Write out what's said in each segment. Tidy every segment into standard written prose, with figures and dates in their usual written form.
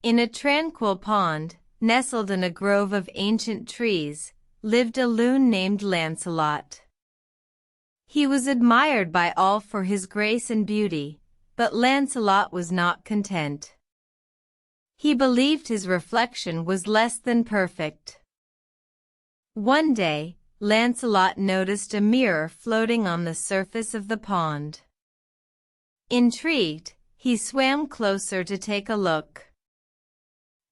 In a tranquil pond, nestled in a grove of ancient trees, lived a loon named Lancelot. He was admired by all for his grace and beauty, but Lancelot was not content. He believed his reflection was less than perfect. One day, Lancelot noticed a mirror floating on the surface of the pond. Intrigued, he swam closer to take a look.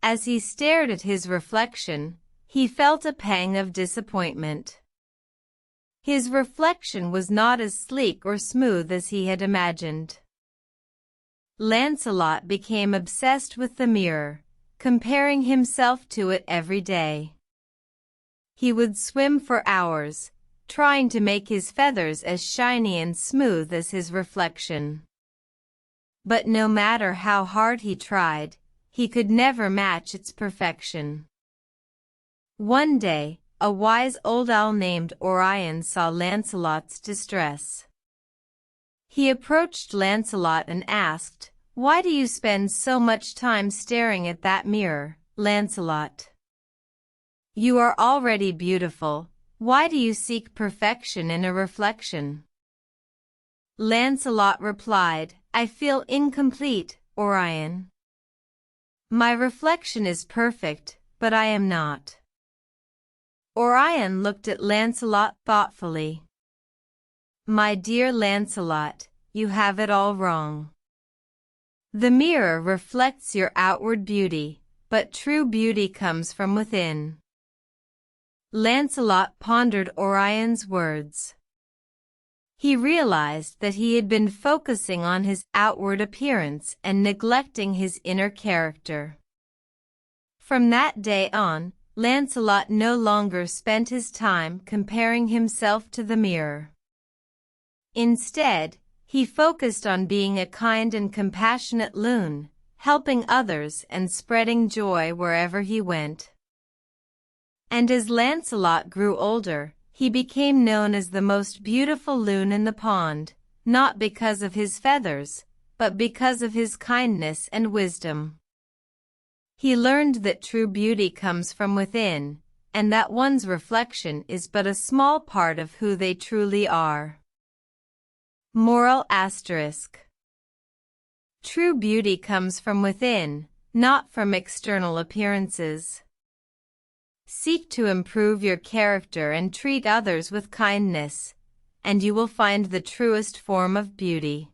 As he stared at his reflection, he felt a pang of disappointment. His reflection was not as sleek or smooth as he had imagined. Lancelot became obsessed with the mirror, comparing himself to it every day. He would swim for hours, trying to make his feathers as shiny and smooth as his reflection. But no matter how hard he tried, he could never match its perfection. One day, a wise old owl named Orion saw Lancelot's distress. He approached Lancelot and asked, "Why do you spend so much time staring at that mirror, Lancelot? You are already beautiful. Why do you seek perfection in a reflection?" Lancelot replied, "I feel incomplete, Orion. My reflection is perfect, but I am not." Orion looked at Lancelot thoughtfully. "My dear Lancelot, you have it all wrong. The mirror reflects your outward beauty, but true beauty comes from within." Lancelot pondered Orion's words. He realized that he had been focusing on his outward appearance and neglecting his inner character. From that day on, Lancelot no longer spent his time comparing himself to the mirror. Instead, he focused on being a kind and compassionate loon, helping others and spreading joy wherever he went. And as Lancelot grew older, he became known as the most beautiful loon in the pond, not because of his feathers, but because of his kindness and wisdom. He learned that true beauty comes from within, and that one's reflection is but a small part of who they truly are. Moral asterisk. True beauty comes from within, not from external appearances. Seek to improve your character and treat others with kindness, and you will find the truest form of beauty.